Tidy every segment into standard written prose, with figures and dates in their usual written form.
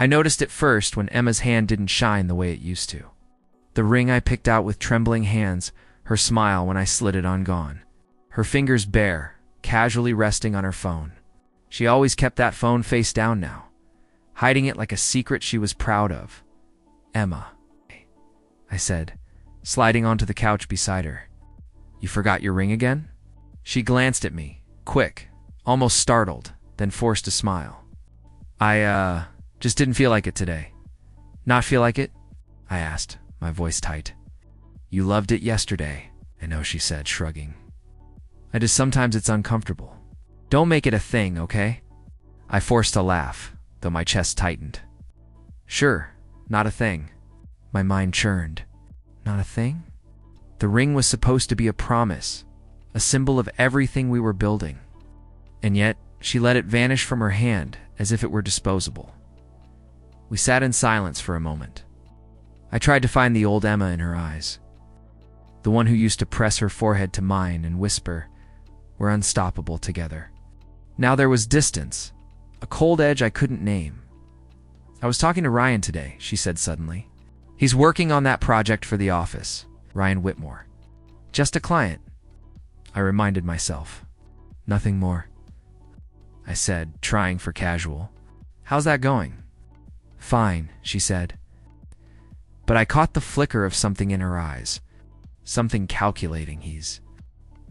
I noticed it first when Emma's hand didn't shine the way it used to. The ring I picked out with trembling hands, her smile when I slid it on gone. Her fingers bare, casually resting on her phone. She always kept that phone face down now, hiding it like a secret she was proud of. Emma, I said, sliding onto the couch beside her. You forgot your ring again? She glanced at me, quick, almost startled, then forced a smile. I just didn't feel like it today. Not feel like it? I asked, my voice tight. You loved it yesterday, I know, she said, shrugging. Sometimes it's uncomfortable. Don't make it a thing, okay? I forced a laugh, though my chest tightened. Sure, not a thing. My mind churned. Not a thing? The ring was supposed to be a promise, a symbol of everything we were building. And yet, she let it vanish from her hand as if it were disposable. We sat in silence for a moment. I tried to find the old Emma in her eyes, the one who used to press her forehead to mine and whisper, "We're unstoppable together." Now there was distance, a cold edge I couldn't name. I was talking to Ryan today, she said suddenly. He's working on that project for the office, Ryan Whitmore. Just a client, I reminded myself. Nothing more, I said, trying for casual. How's that going? Fine, she said. But I caught the flicker of something in her eyes, something calculating. He's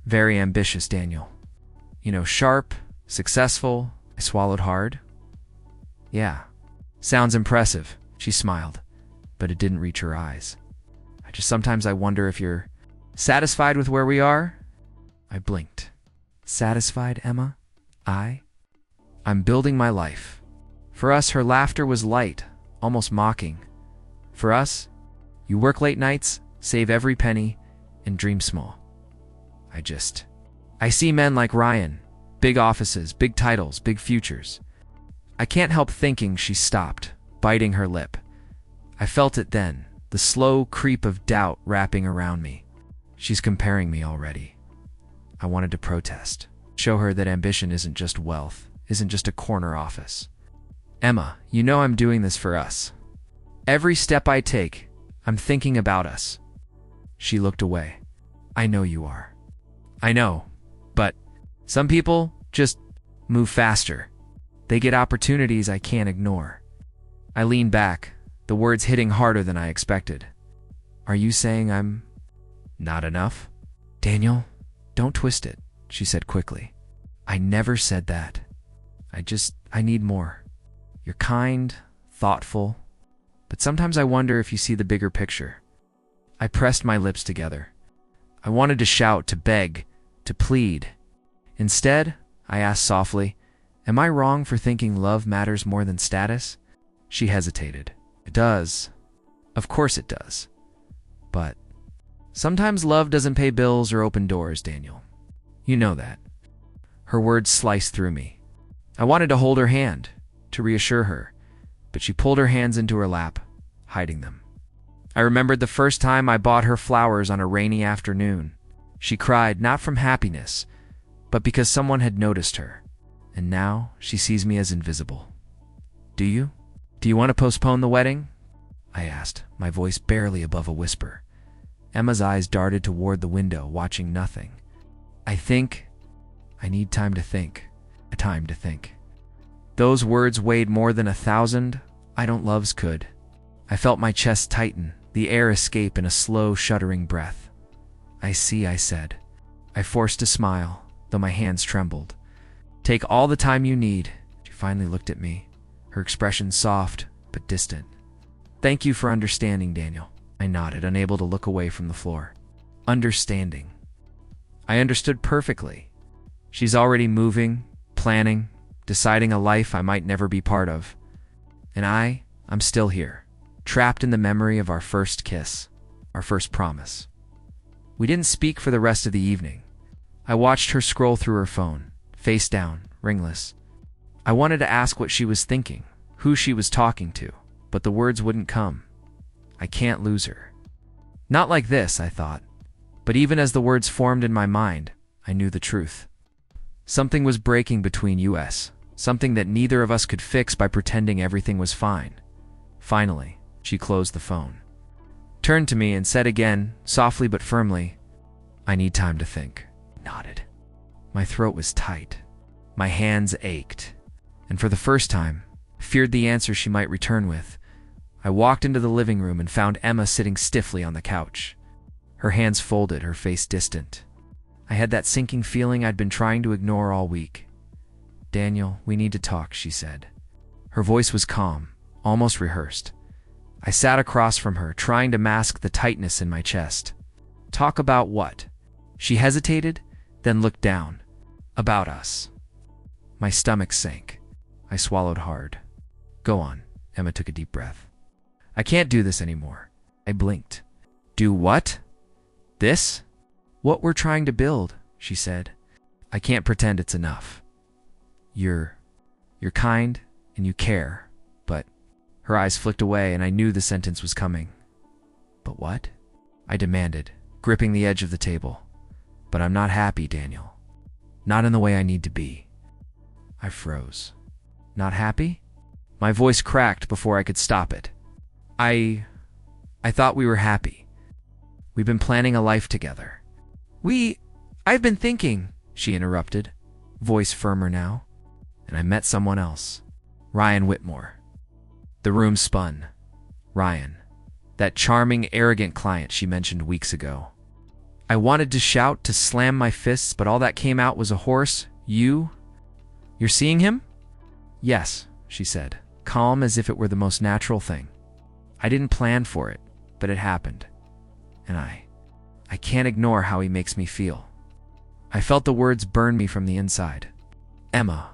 very ambitious, Daniel. You know, sharp, successful. I swallowed hard. Yeah, sounds impressive, she smiled, but it didn't reach her eyes. Sometimes I wonder if you're satisfied with where we are. I blinked. Satisfied, Emma? I'm building my life. For us, her laughter was light, almost mocking. For us, you work late nights, save every penny, and dream small. I see men like Ryan, big offices, big titles, big futures. I can't help thinking. She stopped, biting her lip. I felt it then, the slow creep of doubt wrapping around me. She's comparing me already. I wanted to protest, show her that ambition isn't just wealth, isn't just a corner office. Emma, you know I'm doing this for us. Every step I take, I'm thinking about us. She looked away. I know you are. I know, but some people just move faster. They get opportunities I can't ignore. I leaned back, the words hitting harder than I expected. Are you saying I'm not enough? Daniel, don't twist it, she said quickly. I never said that. I need more. You're kind, thoughtful, but sometimes I wonder if you see the bigger picture. I pressed my lips together. I wanted to shout, to beg, to plead. Instead, I asked softly, am I wrong for thinking love matters more than status? She hesitated. It does. Of course it does. But sometimes love doesn't pay bills or open doors, Daniel. You know that. Her words sliced through me. I wanted to hold her hand, to reassure her, but she pulled her hands into her lap, hiding them. I remembered the first time I bought her flowers on a rainy afternoon. She cried, not from happiness, but because someone had noticed her. And now she sees me as invisible. Do you? Do you want to postpone the wedding? I asked, my voice barely above a whisper. Emma's eyes darted toward the window, watching nothing. I need time to think. Time to think. Those words weighed more than 1,000 I don't loves could. I felt my chest tighten, the air escape in a slow, shuddering breath. I see, I said. I forced a smile, though my hands trembled. Take all the time you need. She finally looked at me, her expression soft but distant. Thank you for understanding, Daniel. I nodded, unable to look away from the floor. Understanding. I understood perfectly. She's already moving, planning, deciding a life I might never be part of. And I'm still here, trapped in the memory of our first kiss, our first promise. We didn't speak for the rest of the evening. I watched her scroll through her phone, face down, ringless. I wanted to ask what she was thinking, who she was talking to, but the words wouldn't come. I can't lose her. Not like this, I thought. But even as the words formed in my mind, I knew the truth. Something was breaking between us, something that neither of us could fix by pretending everything was fine. Finally, she closed the phone, turned to me and said again, softly but firmly, "I need time to think." I nodded. My throat was tight. My hands ached. And for the first time, I feared the answer she might return with. I walked into the living room and found Emma sitting stiffly on the couch. Her hands folded, her face distant. I had that sinking feeling I'd been trying to ignore all week. "Daniel, we need to talk," she said. Her voice was calm, almost rehearsed. I sat across from her, trying to mask the tightness in my chest. "Talk about what?" She hesitated, then looked down. "About us." My stomach sank. I swallowed hard. "Go on." Emma took a deep breath. "I can't do this anymore." I blinked. "Do what?" "This?" "What we're trying to build," she said. "I can't pretend it's enough. You're kind and you care, but..." Her eyes flicked away and I knew the sentence was coming. "But what?" I demanded, gripping the edge of the table. "But I'm not happy, Daniel. Not in the way I need to be." I froze. "Not happy?" My voice cracked before I could stop it. I thought we were happy. We've been planning a life together." I've been thinking," she interrupted, voice firmer now. "And I met someone else. Ryan Whitmore." The room spun. Ryan. That charming, arrogant client she mentioned weeks ago. I wanted to shout, to slam my fists, but all that came out was a hoarse, "You're seeing him?" "Yes," she said, calm as if it were the most natural thing. "I didn't plan for it, but it happened. And I can't ignore how he makes me feel." I felt the words burn me from the inside. "Emma,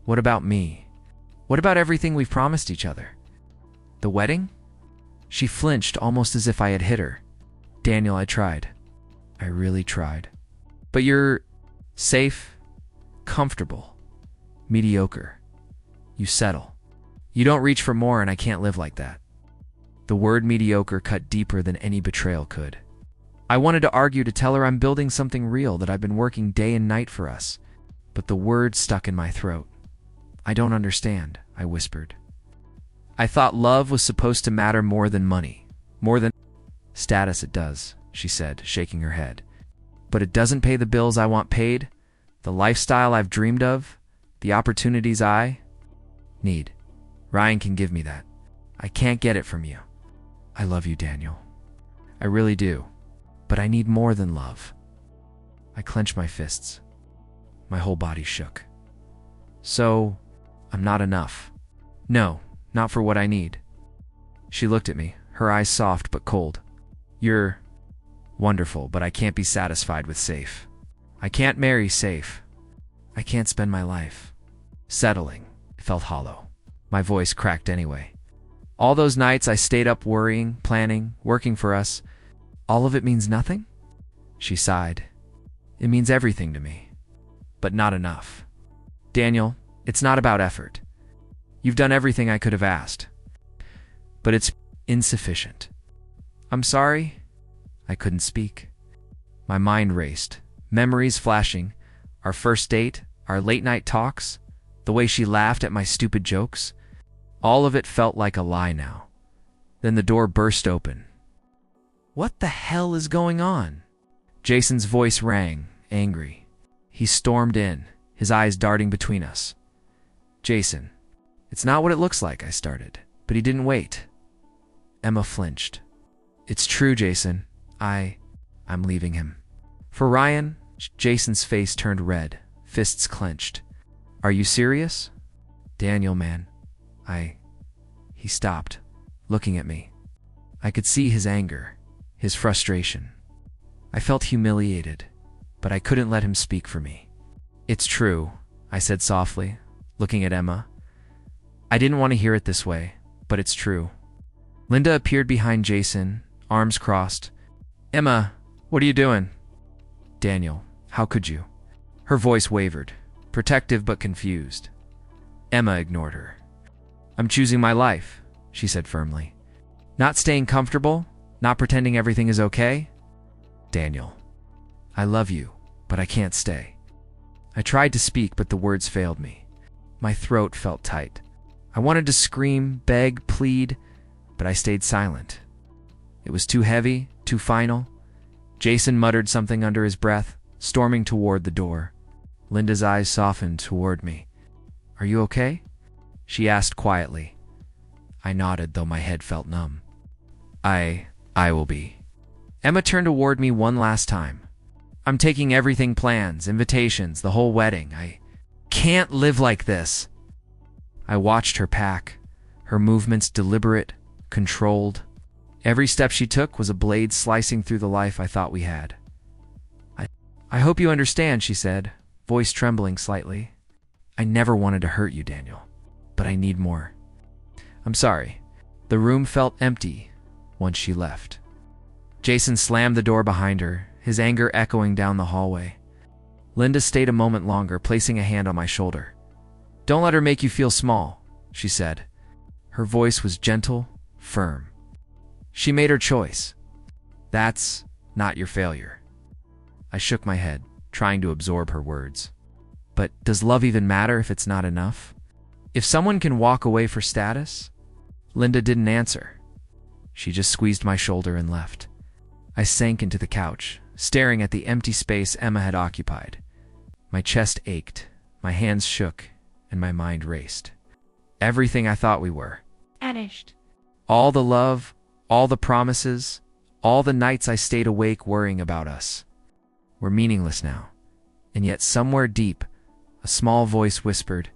what about me? What about everything we've promised each other? The wedding?" She flinched, almost as if I had hit her. "Daniel, I tried. I really tried. But you're safe, comfortable, mediocre. You settle. You don't reach for more, and I can't live like that." The word mediocre cut deeper than any betrayal could. I wanted to argue, to tell her I'm building something real, that I've been working day and night for us. But the word stuck in my throat. "I don't understand," I whispered. "I thought love was supposed to matter more than money, more than..." "Status it does," she said, shaking her head. "But it doesn't pay the bills I want paid, the lifestyle I've dreamed of, the opportunities I need. Ryan can give me that. I can't get it from you. I love you, Daniel. I really do. But I need more than love." I clenched my fists. My whole body shook. "So, I'm not enough?" "No, not for what I need." She looked at me, her eyes soft but cold. "You're wonderful, but I can't be satisfied with safe. I can't marry safe. I can't spend my life settling." It felt hollow. My voice cracked anyway. "All those nights I stayed up worrying, planning, working for us, all of it means nothing?" She sighed. "It means everything to me, but not enough. Daniel, it's not about effort. You've done everything I could have asked, but it's insufficient." "I'm sorry." I couldn't speak. My mind raced, memories flashing, our first date, our late-night talks, the way she laughed at my stupid jokes. All of it felt like a lie now. Then the door burst open. "What the hell is going on?" Jason's voice rang, angry. He stormed in, his eyes darting between us. "Jason, it's not what it looks like," I started, but he didn't wait. Emma flinched. "It's true, Jason. I'm leaving him." "For Ryan?" Jason's face turned red, fists clenched. "Are you serious?" "Daniel, man, He stopped, looking at me. I could see his anger, his frustration. I felt humiliated, but I couldn't let him speak for me. "It's true," I said softly, looking at Emma. "I didn't want to hear it this way, but it's true." Linda appeared behind Jason, arms crossed. "Emma, what are you doing?" "Daniel, how could you?" Her voice wavered, protective but confused. Emma ignored her. "I'm choosing my life," she said firmly. "Not staying comfortable, not pretending everything is okay." "Daniel, I love you, but I can't stay." I tried to speak, but the words failed me. My throat felt tight. I wanted to scream, beg, plead, but I stayed silent. It was too heavy, too final. Jason muttered something under his breath, storming toward the door. Linda's eyes softened toward me. "Are you okay?" she asked quietly. I nodded, though my head felt numb. I will be. Emma turned toward me one last time. "I'm taking everything, plans, invitations, the whole wedding. I can't live like this." I watched her pack, her movements deliberate, controlled. Every step she took was a blade slicing through the life I thought we had. I hope you understand," she said, voice trembling slightly. "I never wanted to hurt you, Daniel, but I need more." "I'm sorry." The room felt empty once she left. Jason slammed the door behind her, his anger echoing down the hallway. Linda stayed a moment longer, placing a hand on my shoulder. "Don't let her make you feel small," she said. Her voice was gentle, firm. "She made her choice. That's not your failure." I shook my head, trying to absorb her words. But does love even matter if it's not enough? If someone can walk away for status? Linda didn't answer. She just squeezed my shoulder and left. I sank into the couch, staring at the empty space Emma had occupied. My chest ached, my hands shook, and my mind raced. Everything I thought we were vanished. All the love, all the promises, all the nights I stayed awake worrying about us were meaningless now. And yet somewhere deep, a small voice whispered,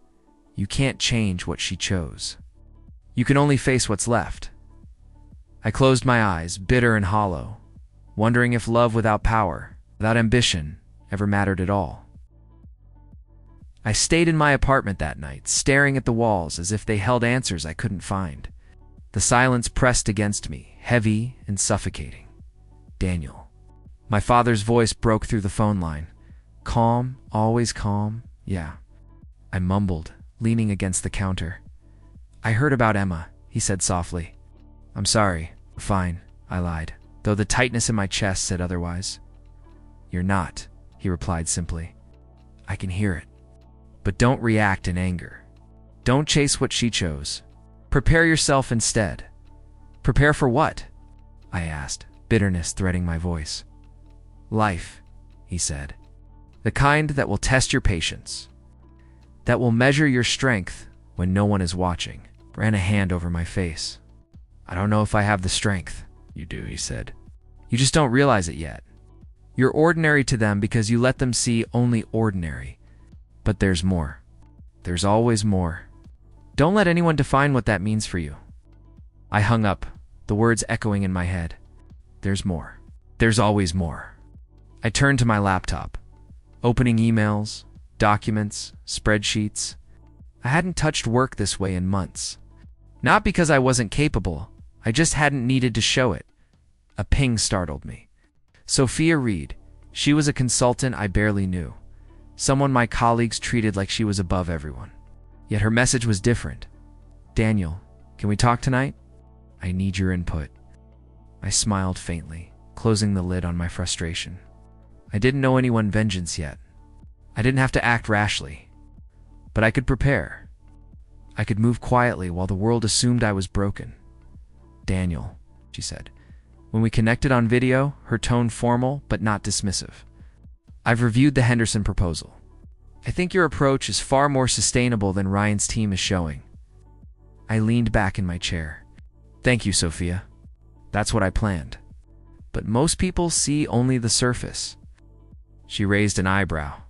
"You can't change what she chose. You can only face what's left." I closed my eyes, bitter and hollow, wondering if love without power, without ambition, ever mattered at all. I stayed in my apartment that night, staring at the walls as if they held answers I couldn't find. The silence pressed against me, heavy and suffocating. "Daniel." My father's voice broke through the phone line. "Calm, always calm, yeah." I mumbled, leaning against the counter. "I heard about Emma," he said softly. "I'm sorry." "Fine," I lied, though the tightness in my chest said otherwise. "You're not," he replied simply. "I can hear it. But don't react in anger. Don't chase what she chose. Prepare yourself instead." "Prepare for what?" I asked, bitterness threading my voice. "Life," he said. "The kind that will test your patience. That will measure your strength when no one is watching." Ran a hand over my face. "I don't know if I have the strength." "You do," he said. "You just don't realize it yet. You're ordinary to them because you let them see only ordinary. But there's more. There's always more. Don't let anyone define what that means for you." I hung up, the words echoing in my head. There's more. There's always more. I turned to my laptop, opening emails, documents, spreadsheets. I hadn't touched work this way in months. Not because I wasn't capable, I just hadn't needed to show it. A ping startled me. Sophia Reed. She was a consultant I barely knew. Someone my colleagues treated like she was above everyone. Yet her message was different. "Daniel, can we talk tonight? I need your input." I smiled faintly, closing the lid on my frustration. I didn't know anyone vengeance yet. I didn't have to act rashly. But I could prepare. I could move quietly while the world assumed I was broken. "Daniel," she said. When we connected on video, her tone formal but not dismissive. "I've reviewed the Henderson proposal. I think your approach is far more sustainable than Ryan's team is showing." I leaned back in my chair. "Thank you, Sophia. That's what I planned. But most people see only the surface." She raised an eyebrow.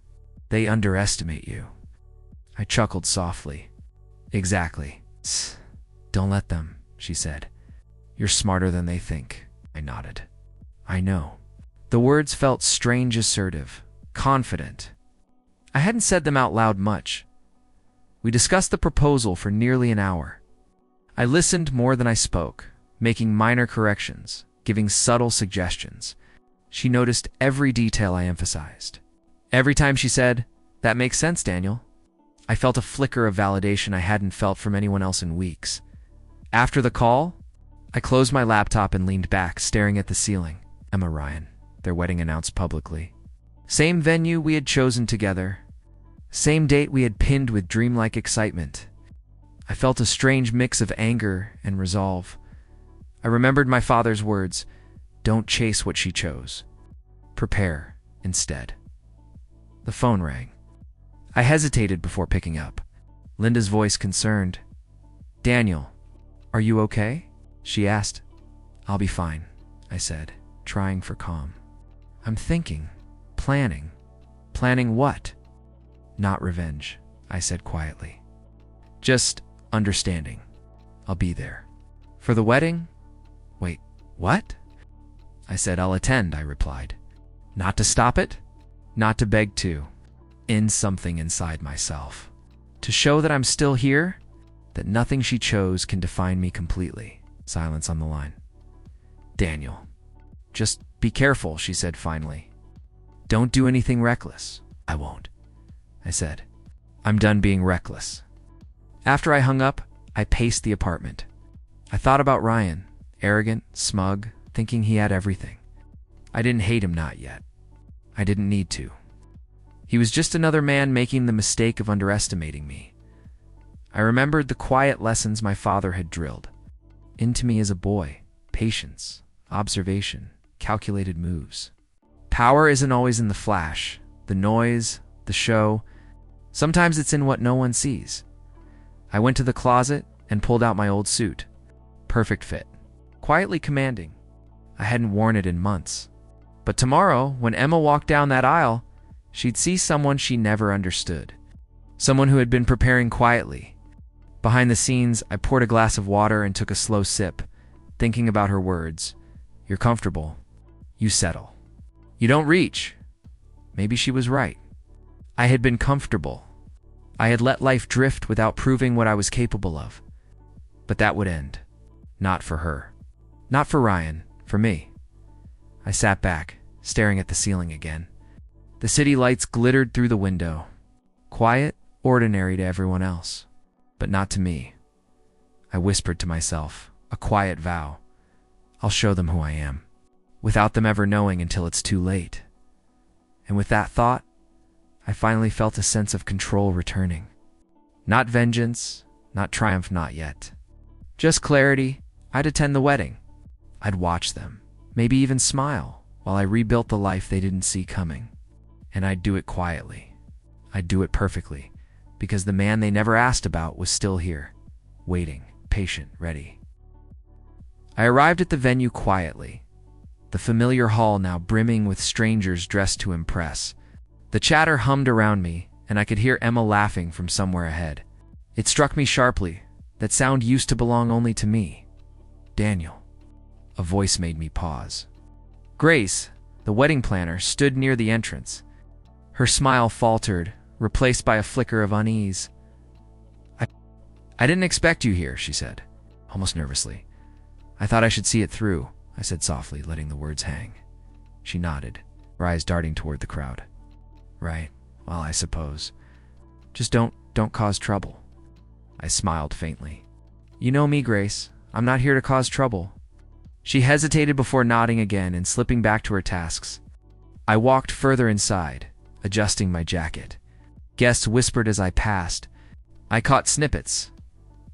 "They underestimate you." I chuckled softly. "Exactly. Don't let them," she said. "You're smarter than they think." I nodded. "I know." The words felt strange, assertive, confident. I hadn't said them out loud much. We discussed the proposal for nearly an hour. I listened more than I spoke, making minor corrections, giving subtle suggestions. She noticed every detail I emphasized. Every time she said, "That makes sense, Daniel," I felt a flicker of validation I hadn't felt from anyone else in weeks. After the call, I closed my laptop and leaned back, staring at the ceiling. Emma Ryan, their wedding announced publicly. Same venue we had chosen together. Same date we had pinned with dreamlike excitement. I felt a strange mix of anger and resolve. I remembered my father's words, "Don't chase what she chose. Prepare instead." The phone rang. I hesitated before picking up. Linda's voice concerned. "Daniel, are you okay?" she asked. "I'll be fine," I said, trying for calm. "I'm thinking, planning. Planning what?" "Not revenge," I said quietly. "Just understanding. I'll be there." "For the wedding?" "Wait, what?" I said. "I'll attend," I replied. Not to stop it, not to beg to. In something inside myself. To show that I'm still here, that nothing she chose can define me completely. Silence on the line. "Daniel, just be careful," she said finally. "Don't do anything reckless." "I won't," I said. "I'm done being reckless." After I hung up, I paced the apartment. I thought about Ryan, arrogant, smug, thinking he had everything. I didn't hate him, not yet. I didn't need to. He was just another man making the mistake of underestimating me. I remembered the quiet lessons my father had drilled into me as a boy: patience, observation, calculated moves. Power isn't always in the flash, the noise, the show. Sometimes it's in what no one sees. I went to the closet and pulled out my old suit. Perfect fit. Quietly commanding. I hadn't worn it in months. But tomorrow, when Emma walked down that aisle, she'd see someone she never understood. Someone who had been preparing quietly. Behind the scenes, I poured a glass of water and took a slow sip, thinking about her words. "You're comfortable. You settle. You don't reach." Maybe she was right. I had been comfortable. I had let life drift without proving what I was capable of. But that would end. Not for her. Not for Ryan. For me. I sat back, staring at the ceiling again. The city lights glittered through the window. Quiet, ordinary to everyone else. But not to me. I whispered to myself, a quiet vow. I'll show them who I am, without them ever knowing until it's too late. And with that thought, I finally felt a sense of control returning. Not vengeance, not triumph, not yet. Just clarity. I'd attend the wedding. I'd watch them, maybe even smile, while I rebuilt the life they didn't see coming. And I'd do it quietly. I'd do it perfectly, because the man they never asked about was still here, waiting, patient, ready. I arrived at the venue quietly, the familiar hall now brimming with strangers dressed to impress. The chatter hummed around me, and I could hear Emma laughing from somewhere ahead. It struck me sharply. That sound used to belong only to me. Daniel. A voice made me pause. Grace, the wedding planner, stood near the entrance. Her smile faltered, replaced by a flicker of unease. I didn't expect you here," she said, almost nervously. "I thought I should see it through," I said softly, letting the words hang. She nodded, her eyes darting toward the crowd. "Right, well, I suppose. Just don't cause trouble." I smiled faintly. "You know me, Grace. I'm not here to cause trouble." She hesitated before nodding again and slipping back to her tasks. I walked further inside, adjusting my jacket. Guests whispered as I passed. I caught snippets.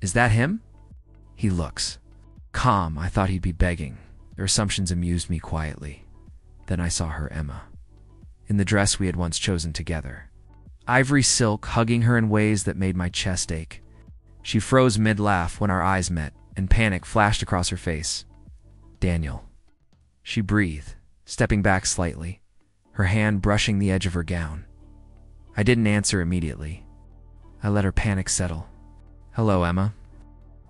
"Is that him?" "He looks calm." I thought he'd be begging. Their assumptions amused me quietly. Then I saw her, Emma, in the dress we had once chosen together. Ivory silk, hugging her in ways that made my chest ache. She froze mid-laugh when our eyes met, and panic flashed across her face. "Daniel," she breathed, stepping back slightly, her hand brushing the edge of her gown. I didn't answer immediately. I let her panic settle. "Hello, Emma."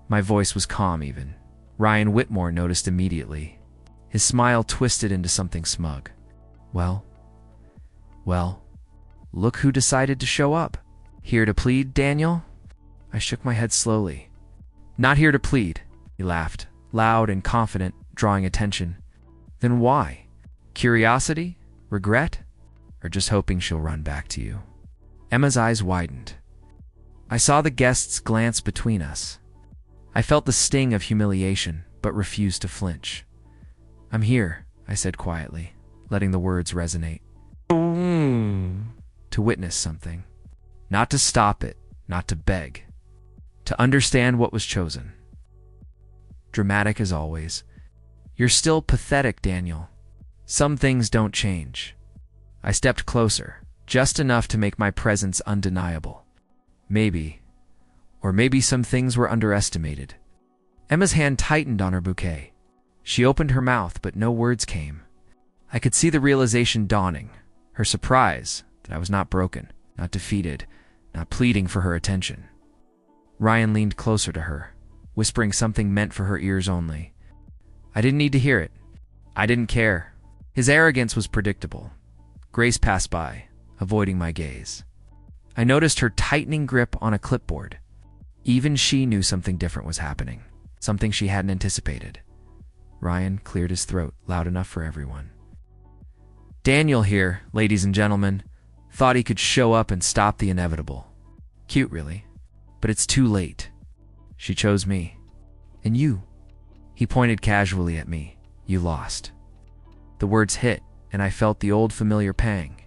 My voice was calm even. Ryan Whitmore noticed immediately. His smile twisted into something smug. Well, look who decided to show up. Here to plead, Daniel?" I shook my head slowly. "Not here to plead," he laughed, loud and confident, drawing attention. "Then why? Curiosity? Regret? Or just hoping she'll run back to you?" Emma's eyes widened. I saw the guests glance between us. I felt the sting of humiliation, but refused to flinch. "I'm here," I said quietly, letting the words resonate. To witness something. Not to stop it, not to beg. To understand what was chosen. dramatic as always. "You're still pathetic, Daniel. Some things don't change." I stepped closer, just enough to make my presence undeniable. Maybe, or maybe some things were underestimated. Emma's hand tightened on her bouquet. She opened her mouth, but no words came. I could see the realization dawning, her surprise that I was not broken, not defeated, not pleading for her attention. Ryan leaned closer to her, whispering something meant for her ears only. I didn't need to hear it. I didn't care. His arrogance was predictable. Grace passed by, avoiding my gaze. I noticed her tightening grip on a clipboard. Even she knew something different was happening, something she hadn't anticipated. Ryan cleared his throat, loud enough for everyone. "Daniel here, ladies and gentlemen, thought he could show up and stop the inevitable. Cute, really. But it's too late. She chose me. And you." He pointed casually at me. "You lost." The words hit, and I felt the old familiar pang.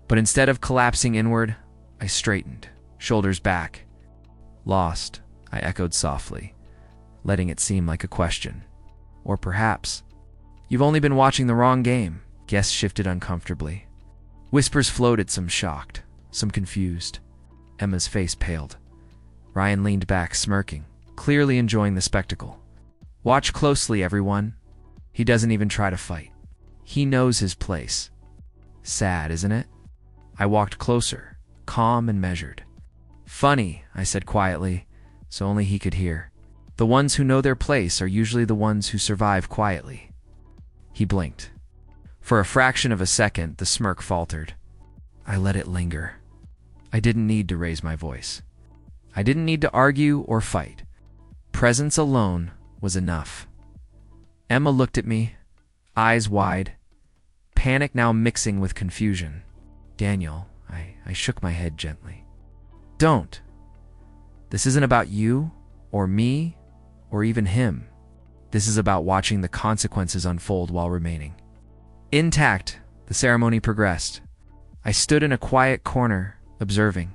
But instead of collapsing inward, I straightened, shoulders back. "Lost," I echoed softly, letting it seem like a question. Or perhaps, "You've only been watching the wrong game." Guests shifted uncomfortably. Whispers floated, some shocked, some confused. Emma's face paled. Ryan leaned back, smirking, clearly enjoying the spectacle. "Watch closely, everyone. He doesn't even try to fight. He knows his place." Sad, isn't it? I walked closer, calm and measured. "Funny," I said quietly, so only he could hear. "The ones who know their place are usually the ones who survive quietly." He blinked. For a fraction of a second, the smirk faltered. I let it linger. I didn't need to raise my voice. I didn't need to argue or fight. Presence alone was enough. Emma looked at me, eyes wide, panic now mixing with confusion. "Daniel," I shook my head gently. "Don't. This isn't about you, or me, or even him. This is about watching the consequences unfold while remaining." Intact, the ceremony progressed. I stood in a quiet corner, observing.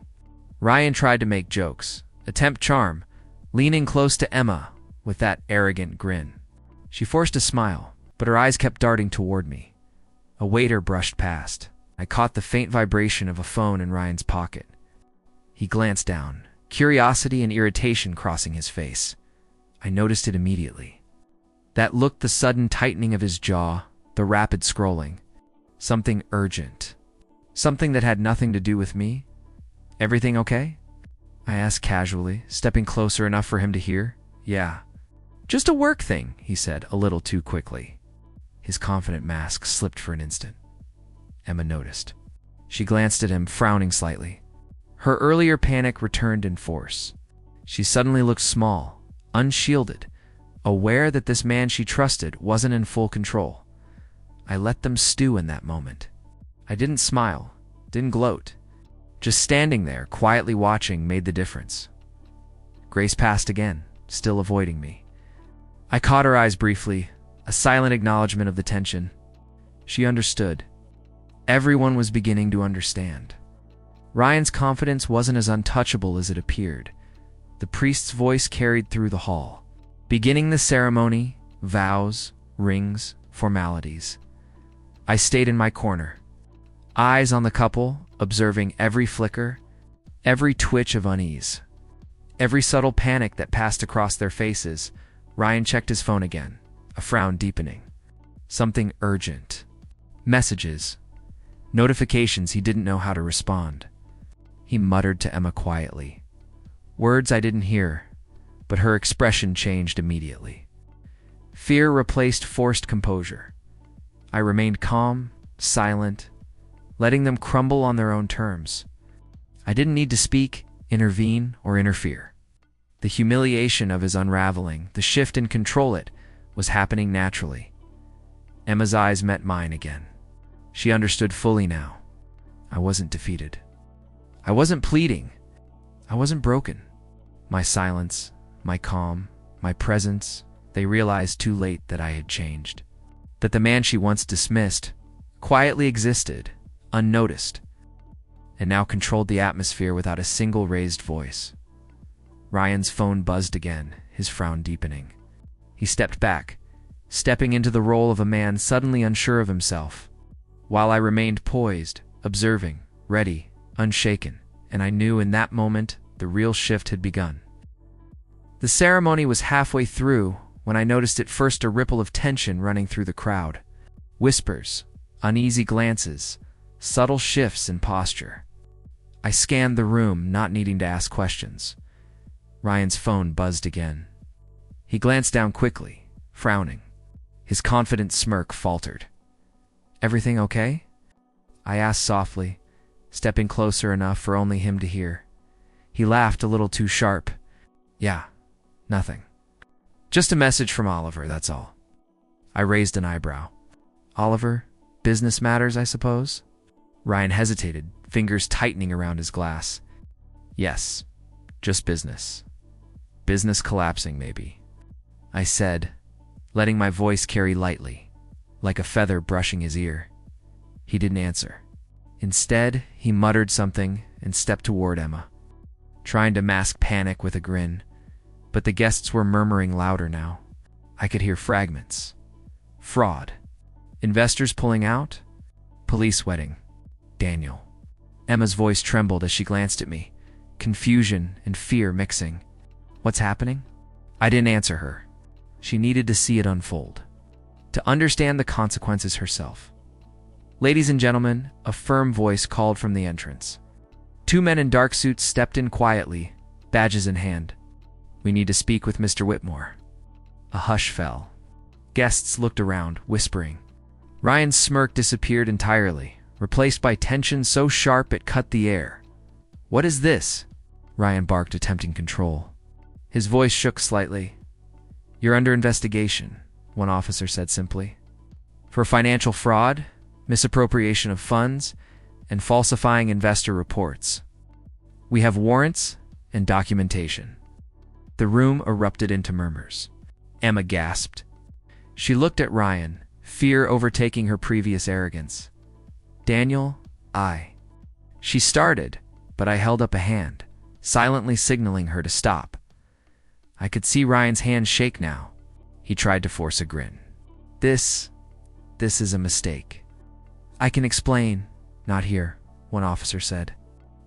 Ryan tried to make jokes, attempt charm, leaning close to Emma with that arrogant grin. She forced a smile, but her eyes kept darting toward me. A waiter brushed past. I caught the faint vibration of a phone in Ryan's pocket. He glanced down, curiosity and irritation crossing his face. I noticed it immediately. That look, the sudden tightening of his jaw, the rapid scrolling. Something urgent. Something that had nothing to do with me. "Everything okay?" I asked casually, stepping closer enough for him to hear. "Yeah. Just a work thing," he said, a little too quickly. His confident mask slipped for an instant. Emma noticed. She glanced at him, frowning slightly. Her earlier panic returned in force. She suddenly looked small, unshielded, aware that this man she trusted wasn't in full control. I let them stew in that moment. I didn't smile, didn't gloat. Just standing there, quietly watching, made the difference. Grace passed again, still avoiding me. I caught her eyes briefly, a silent acknowledgement of the tension. She understood. Everyone was beginning to understand. Ryan's confidence wasn't as untouchable as it appeared. The priest's voice carried through the hall, beginning the ceremony, vows, rings, formalities. I stayed in my corner, eyes on the couple, observing every flicker, every twitch of unease, every subtle panic that passed across their faces. Ryan checked his phone again, a frown deepening. Something urgent. Messages. Notifications he didn't know how to respond. He muttered to Emma quietly. Words I didn't hear, but her expression changed immediately. Fear replaced forced composure. I remained calm, silent, letting them crumble on their own terms. I didn't need to speak, intervene, or interfere. The humiliation of his unraveling, the shift in control it, was happening naturally. Emma's eyes met mine again. She understood fully now. I wasn't defeated. I wasn't pleading. I wasn't broken. My silence, my calm, my presence, they realized too late that I had changed. That the man she once dismissed quietly existed, unnoticed, and now controlled the atmosphere without a single raised voice. Ryan's phone buzzed again, his frown deepening. He stepped back, stepping into the role of a man suddenly unsure of himself, while I remained poised, observing, ready, unshaken, and I knew in that moment the real shift had begun. The ceremony was halfway through when I noticed at first a ripple of tension running through the crowd. Whispers, uneasy glances, subtle shifts in posture. I scanned the room, not needing to ask questions. Ryan's phone buzzed again. He glanced down quickly, frowning. His confident smirk faltered. "Everything okay?" I asked softly, stepping closer enough for only him to hear. He laughed a little too sharp. "Yeah, nothing. Just a message from Oliver, that's all." I raised an eyebrow. "Oliver? Business matters, I suppose?" Ryan hesitated, fingers tightening around his glass. "Yes, just business. Business collapsing, maybe," I said, letting my voice carry lightly, like a feather brushing his ear. He didn't answer. Instead, he muttered something and stepped toward Emma, trying to mask panic with a grin, but the guests were murmuring louder now. I could hear fragments. Fraud. Investors pulling out? Police wedding. Daniel. Emma's voice trembled as she glanced at me, confusion and fear mixing. "What's happening?" I didn't answer her. She needed to see it unfold, to understand the consequences herself. "Ladies and gentlemen," a firm voice called from the entrance. Two men in dark suits stepped in quietly, badges in hand. "We need to speak with Mr. Whitmore." A hush fell. Guests looked around, whispering. Ryan's smirk disappeared entirely, replaced by tension so sharp it cut the air. "What is this?" Ryan barked, attempting control. His voice shook slightly. "You're under investigation," one officer said simply. "For financial fraud, misappropriation of funds, and falsifying investor reports. We have warrants and documentation." The room erupted into murmurs. Emma gasped. She looked at Ryan, fear overtaking her previous arrogance. "Daniel, She started, but I held up a hand, silently signaling her to stop. I could see Ryan's hand shake now. He tried to force a grin. This is a mistake." "I can explain." "Not here," one officer said.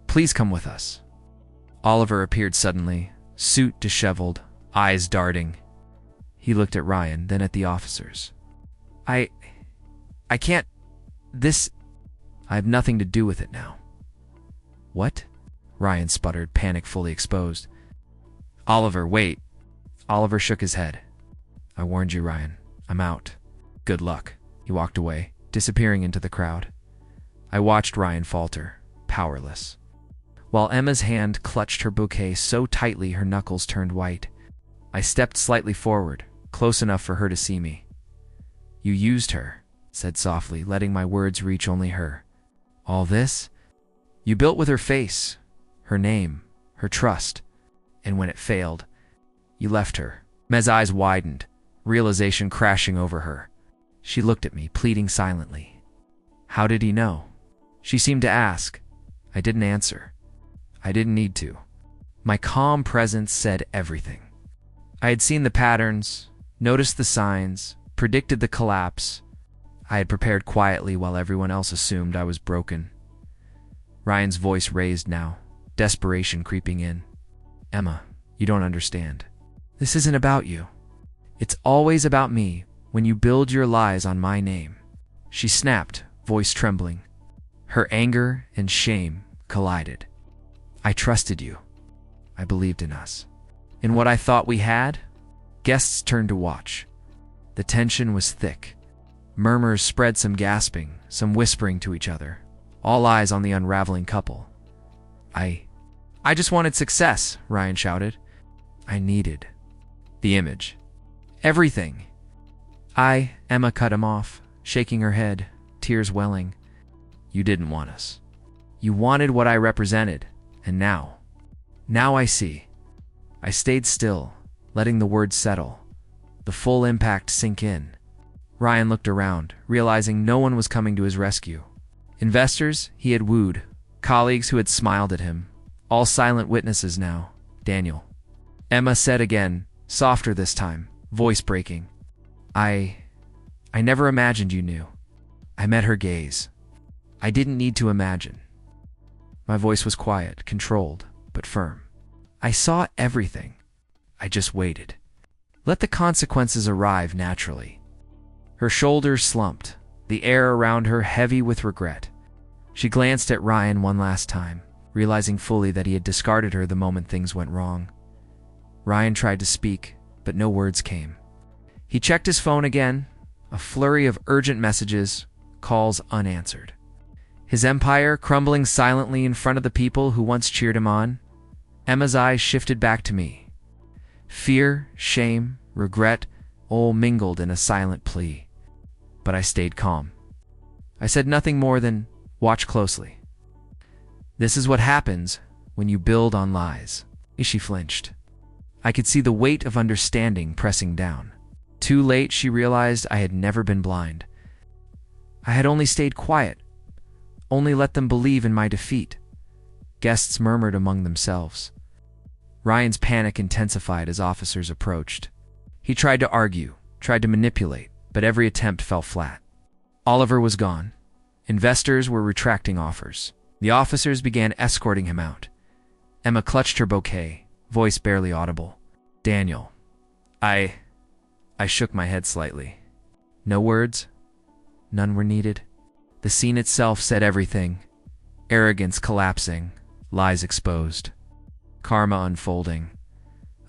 "Please come with us." Oliver appeared suddenly, suit disheveled, eyes darting. He looked at Ryan, then at the officers. I can't... I have nothing to do with it now." "What?" Ryan sputtered, panic fully exposed. "Oliver, wait." Oliver shook his head. "I warned you, Ryan. I'm out. Good luck." He walked away, disappearing into the crowd. I watched Ryan falter, powerless, while Emma's hand clutched her bouquet so tightly her knuckles turned white. I stepped slightly forward, close enough for her to see me. "You used her," said softly, letting my words reach only her. "All this? You built with her face, her name, her trust, and when it failed, you left her." Emma's eyes widened, realization crashing over her. She looked at me, pleading silently. "How did he know?" She seemed to ask. I didn't answer. I didn't need to. My calm presence said everything. I had seen the patterns, noticed the signs, predicted the collapse. I had prepared quietly while everyone else assumed I was broken. Ryan's voice raised now, desperation creeping in. "Emma, you don't understand. This isn't about you. It's always about me when you build your lies on my name." She snapped, voice trembling. Her anger and shame collided. "I trusted you. I believed in us. In what I thought we had?" Guests turned to watch. The tension was thick. Murmurs spread, some gasping, some whispering to each other. All eyes on the unraveling couple. I just wanted success," Ryan shouted. "I needed the image. Everything." Emma cut him off, shaking her head, tears welling. "You didn't want us. You wanted what I represented, and now I see." I stayed still, letting the words settle, the full impact sink in. Ryan looked around, realizing no one was coming to his rescue. Investors he had wooed, colleagues who had smiled at him, all silent witnesses now. "Daniel," Emma said again, softer this time, voice breaking. I never imagined you knew. I met her gaze. I didn't need to imagine. My voice was quiet, controlled, but firm. I saw everything. I just waited. Let the consequences arrive naturally. Her shoulders slumped, the air around her heavy with regret. She glanced at Ryan one last time, realizing fully that he had discarded her the moment things went wrong. Ryan tried to speak, but no words came. He checked his phone again, a flurry of urgent messages, calls unanswered. His empire crumbling silently in front of the people who once cheered him on. Emma's eyes shifted back to me. Fear, shame, regret, all mingled in a silent plea. But I stayed calm. I said nothing more than, "Watch closely." This is what happens when you build on lies. She flinched. I could see the weight of understanding pressing down. Too late, she realized I had never been blind. I had only stayed quiet, only let them believe in my defeat. Guests murmured among themselves. Ryan's panic intensified as officers approached. He tried to argue, tried to manipulate, but every attempt fell flat. Oliver was gone. Investors were retracting offers. The officers began escorting him out. Emma clutched her bouquet, voice barely audible. "Daniel." I shook my head slightly. No words. None were needed. The scene itself said everything. Arrogance collapsing, lies exposed, karma unfolding.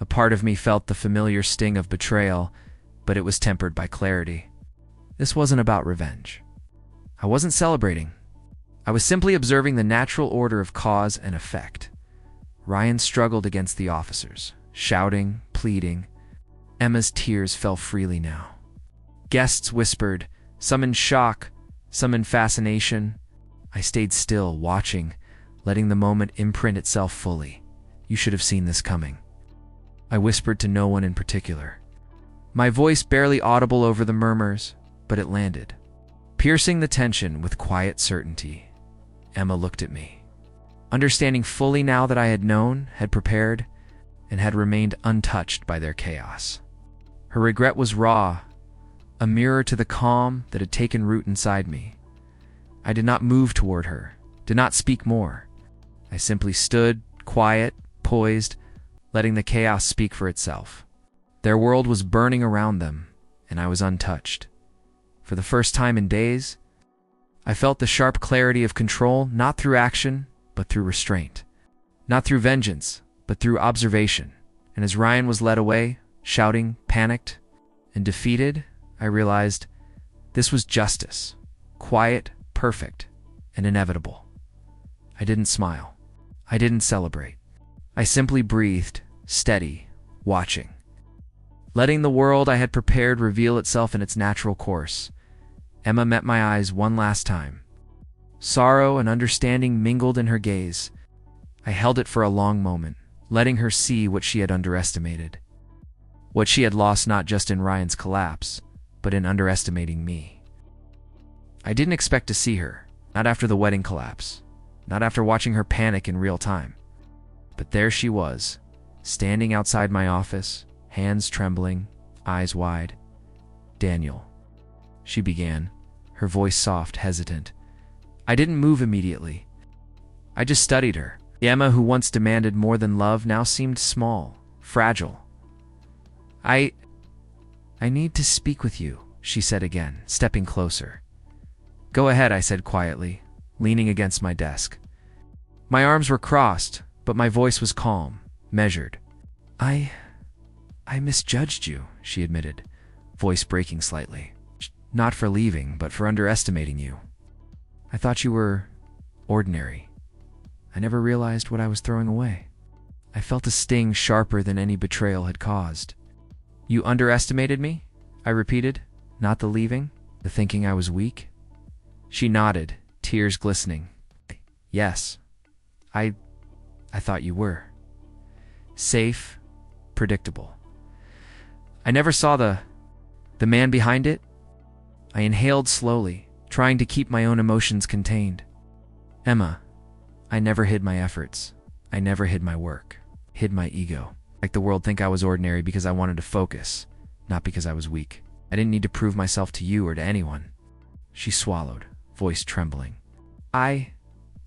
A part of me felt the familiar sting of betrayal, but it was tempered by clarity. This wasn't about revenge. I wasn't celebrating. I was simply observing the natural order of cause and effect. Ryan struggled against the officers, shouting, pleading. Emma's tears fell freely now. Guests whispered, some in shock, some in fascination. I stayed still, watching, letting the moment imprint itself fully. You should have seen this coming. I whispered to no one in particular. My voice barely audible over the murmurs, but it landed, piercing the tension with quiet certainty. Emma looked at me, understanding fully now that I had known, had prepared, and had remained untouched by their chaos. Her regret was raw, a mirror to the calm that had taken root inside me. I did not move toward her, did not speak more. I simply stood, quiet, poised, letting the chaos speak for itself. Their world was burning around them, and I was untouched. For the first time in days, I felt the sharp clarity of control, not through action, but through restraint. Not through vengeance, but through observation. And as Ryan was led away, shouting, panicked, and defeated, I realized this was justice, quiet, perfect, and inevitable. I didn't smile. I didn't celebrate. I simply breathed, steady, watching. Letting the world I had prepared reveal itself in its natural course. Emma met my eyes one last time. Sorrow and understanding mingled in her gaze. I held it for a long moment, letting her see what she had underestimated. What she had lost not just in Ryan's collapse, but in underestimating me. I didn't expect to see her, not after the wedding collapse, not after watching her panic in real time. But there she was, standing outside my office, hands trembling, eyes wide. "Daniel," she began, her voice soft, hesitant. I didn't move immediately. I just studied her. The Emma who once demanded more than love now seemed small, fragile. I need to speak with you," she said again, stepping closer. "Go ahead," I said quietly, leaning against my desk. My arms were crossed, but my voice was calm, measured. I misjudged you," she admitted, voice breaking slightly. "Not for leaving, but for underestimating you. I thought you were ordinary. I never realized what I was throwing away." I felt a sting sharper than any betrayal had caused. "You underestimated me?" I repeated, "not the leaving, the thinking I was weak?" She nodded, tears glistening. "Yes, I thought you were. Safe, predictable. I never saw the man behind it." I inhaled slowly, trying to keep my own emotions contained. "Emma, I never hid my efforts. I never hid my work. Hid my ego. Like the world think I was ordinary because I wanted to focus. not because I was weak. I didn't need to prove myself to you or to anyone. She swallowed, voice trembling. I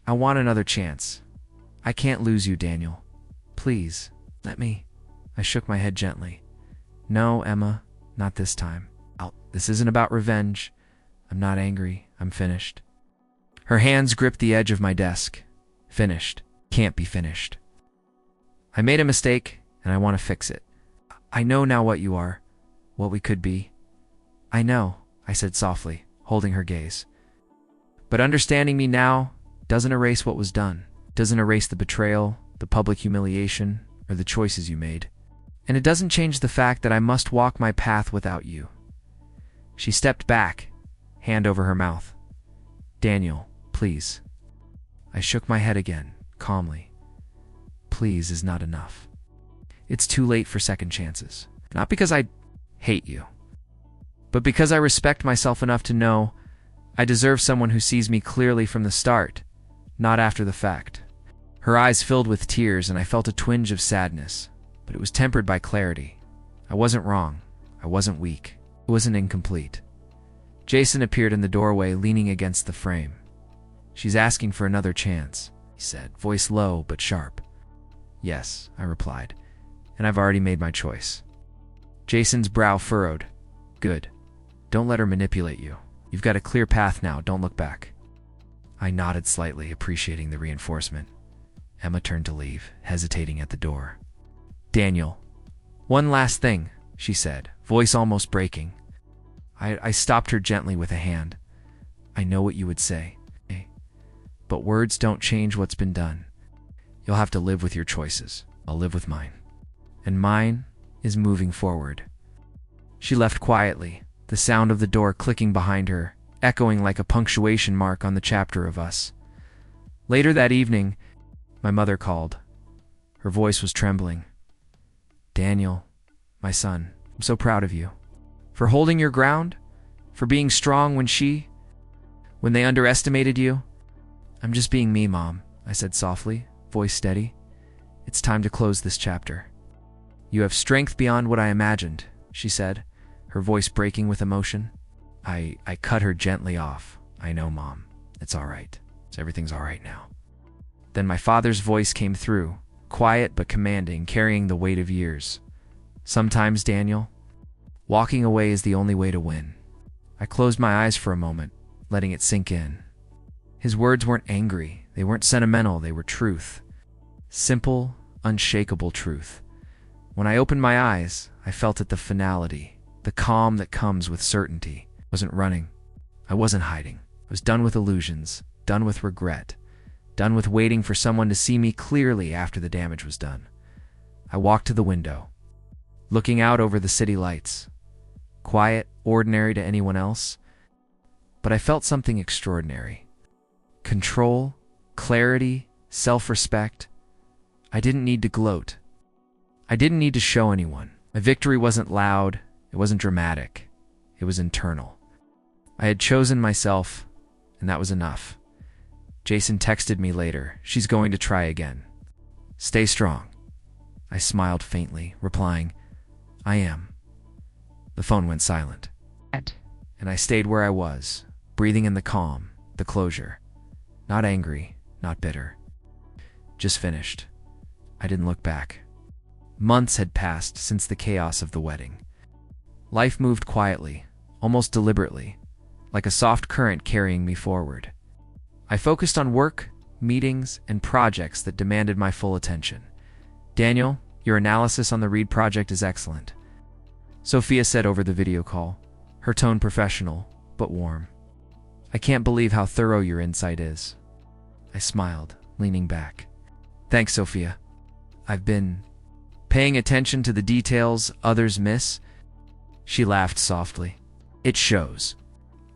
want another chance. I can't lose you, Daniel. Please, let me. I shook my head gently. No, Emma, not this time. This isn't about revenge. I'm not angry. I'm finished. Her hands gripped the edge of my desk. Finished. Can't be finished. I made a mistake, and I want to fix it. I know now what you are, what we could be. I know, I said softly, holding her gaze. But understanding me now doesn't erase what was done. Doesn't erase the betrayal, the public humiliation, or the choices you made. And it doesn't change the fact that I must walk my path without you. She stepped back, hand over her mouth. Daniel, please. I shook my head again, calmly. Please is not enough. It's too late for second chances. Not because I hate you, but because I respect myself enough to know I deserve someone who sees me clearly from the start, not after the fact. Her eyes filled with tears, and I felt a twinge of sadness, but it was tempered by clarity. I wasn't wrong. I wasn't weak. It wasn't incomplete. Jason appeared in the doorway, leaning against the frame. She's asking for another chance, he said, voice low but sharp. Yes, I replied, and I've already made my choice. Jason's brow furrowed. Good. Don't let her manipulate you. You've got a clear path now, don't look back. I nodded slightly, appreciating the reinforcement. Emma turned to leave, hesitating at the door. Daniel, one last thing, she said, voice almost breaking. I stopped her gently with a hand. I know what you would say, but words don't change what's been done. You'll have to live with your choices. I'll live with mine. And mine is moving forward. She left quietly, the sound of the door clicking behind her, echoing like a punctuation mark on the chapter of us. Later that evening, my mother called. Her voice was trembling. Daniel, my son, I'm so proud of you. For holding your ground, for being strong when they underestimated you. I'm just being me, Mom, I said softly, voice steady. It's time to close this chapter. You have strength beyond what I imagined, she said, her voice breaking with emotion. I cut her gently off. I know, Mom. It's all right. Everything's all right now. Then my father's voice came through, quiet but commanding, carrying the weight of years. Sometimes, Daniel, walking away is the only way to win. I closed my eyes for a moment, letting it sink in. His words weren't angry. They weren't sentimental. They were truth. Simple, unshakable truth. When I opened my eyes, I felt it, the finality, the calm that comes with certainty. I wasn't running. I wasn't hiding. I was done with illusions, done with regret, done with waiting for someone to see me clearly after the damage was done. I walked to the window, looking out over the city lights. Quiet, ordinary to anyone else, but I felt something extraordinary. Control, clarity, self-respect. I didn't need to gloat. I didn't need to show anyone. My victory wasn't loud. It wasn't dramatic. It was internal. I had chosen myself, and that was enough. Jason texted me later. She's going to try again. Stay strong. I smiled faintly, replying, I am. The phone went silent, and I stayed where I was, breathing in the calm, the closure. Not angry, not bitter. Just finished. I didn't look back. Months had passed since the chaos of the wedding. Life moved quietly, almost deliberately, like a soft current carrying me forward. I focused on work, meetings, and projects that demanded my full attention. Daniel, your analysis on the Reed project is excellent, Sophia said over the video call, her tone professional, but warm. I can't believe how thorough your insight is. I smiled, leaning back. Thanks, Sophia. I've been paying attention to the details others miss. She laughed softly. It shows.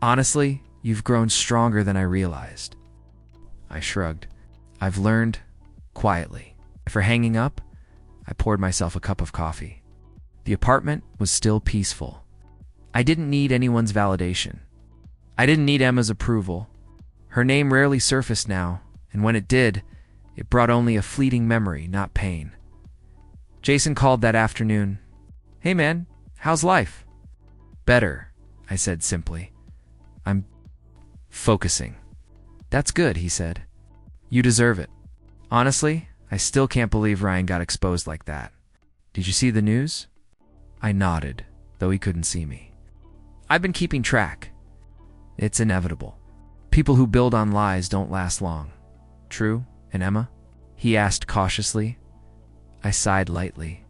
Honestly, you've grown stronger than I realized. I shrugged. I've learned, quietly. For hanging up, I poured myself a cup of coffee. The apartment was still peaceful. I didn't need anyone's validation. I didn't need Emma's approval. Her name rarely surfaced now, and when it did, it brought only a fleeting memory, not pain. Jason called that afternoon. Hey man, How's life? Better, I said simply. I'm focusing. That's good, he said. You deserve it. Honestly, I still can't believe Ryan got exposed like that. Did you see the news? I nodded, though he couldn't see me. I've been keeping track. It's inevitable. People who build on lies don't last long. True, and Emma? He asked cautiously. I sighed lightly.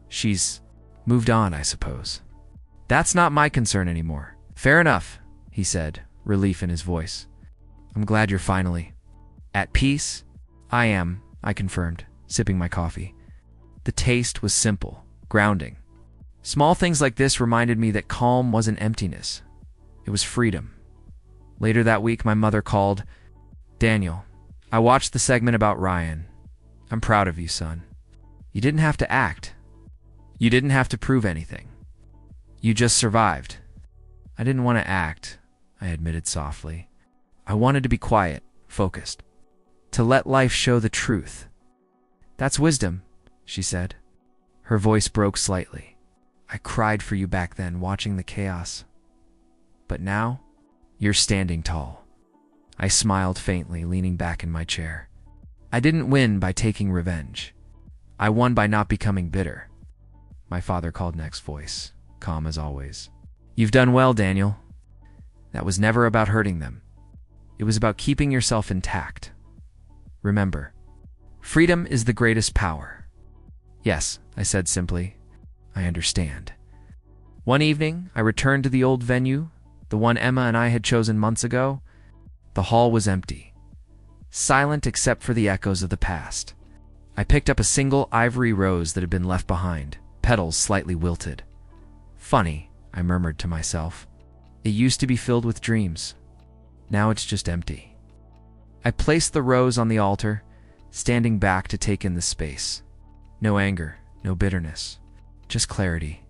She's moved on, I suppose. That's not my concern anymore. Fair enough, he said, relief in his voice. I'm glad you're finally at peace. I am, I confirmed, sipping my coffee. The taste was simple, grounding. Small things like this reminded me that calm wasn't emptiness. It was freedom. Later that week, my mother called. Daniel, I watched the segment about Ryan. I'm proud of you, son. You didn't have to act. You didn't have to prove anything. You just survived. I didn't want to act, I admitted softly. I wanted to be quiet, focused. To let life show the truth. That's wisdom, she said. Her voice broke slightly. I cried for you back then, watching the chaos. But now, you're standing tall. I smiled faintly, leaning back in my chair. I didn't win by taking revenge. I won by not becoming bitter. My father called next, voice, calm as always. You've done well, Daniel. That was never about hurting them. It was about keeping yourself intact. Remember, freedom is the greatest power. Yes, I said simply. I understand. One evening, I returned to the old venue, the one Emma and I had chosen months ago. The hall was empty, silent except for the echoes of the past. I picked up a single ivory rose that had been left behind, petals slightly wilted. Funny, I murmured to myself. It used to be filled with dreams. Now it's just empty. I placed the rose on the altar, standing back to take in the space. No anger, no bitterness, just clarity.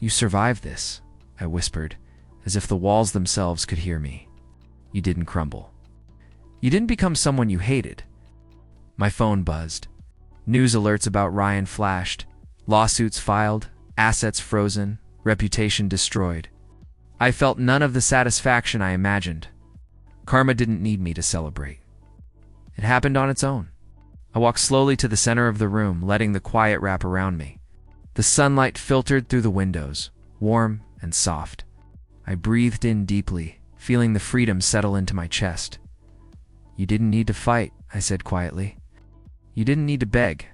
You survived this, I whispered, as if the walls themselves could hear me. You didn't crumble. You didn't become someone you hated. My phone buzzed. News alerts about Ryan flashed. Lawsuits filed, assets frozen, reputation destroyed. I felt none of the satisfaction I imagined. Karma didn't need me to celebrate. It happened on its own. I walked slowly to the center of the room, letting the quiet wrap around me. The sunlight filtered through the windows, warm and soft. I breathed in deeply, feeling the freedom settle into my chest. You didn't need to fight, I said quietly. You didn't need to beg.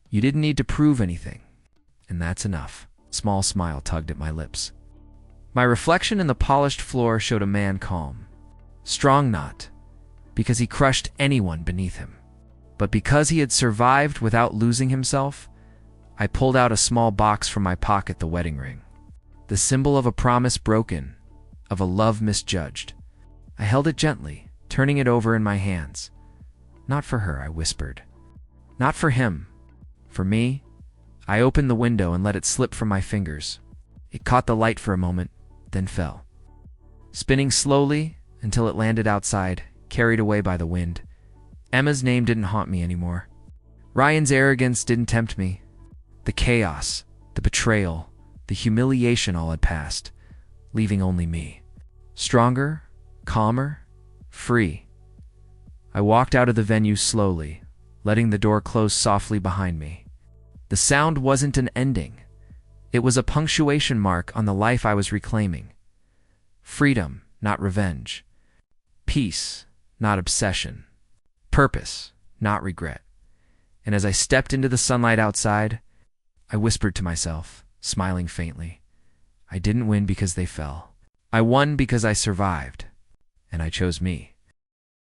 You didn't need to prove anything. And that's enough. A small smile tugged at my lips. My reflection in the polished floor showed a man calm. Strong not, because he crushed anyone beneath him, but because he had survived without losing himself. I pulled out a small box from my pocket, the wedding ring. The symbol of a promise broken, of a love misjudged. I held it gently, turning it over in my hands. Not for her, I whispered. Not for him. For me. I opened the window and let it slip from my fingers. It caught the light for a moment, then fell. Spinning slowly until it landed outside, carried away by the wind. Emma's name didn't haunt me anymore. Ryan's arrogance didn't tempt me. The chaos, the betrayal, the humiliation all had passed, leaving only me. Stronger, calmer, free. I walked out of the venue slowly, letting the door close softly behind me. The sound wasn't an ending. It was a punctuation mark on the life I was reclaiming. Freedom, not revenge. Peace, not obsession. Purpose, not regret. And as I stepped into the sunlight outside, I whispered to myself, smiling faintly, I didn't win because they fell. I won because I survived, and I chose me.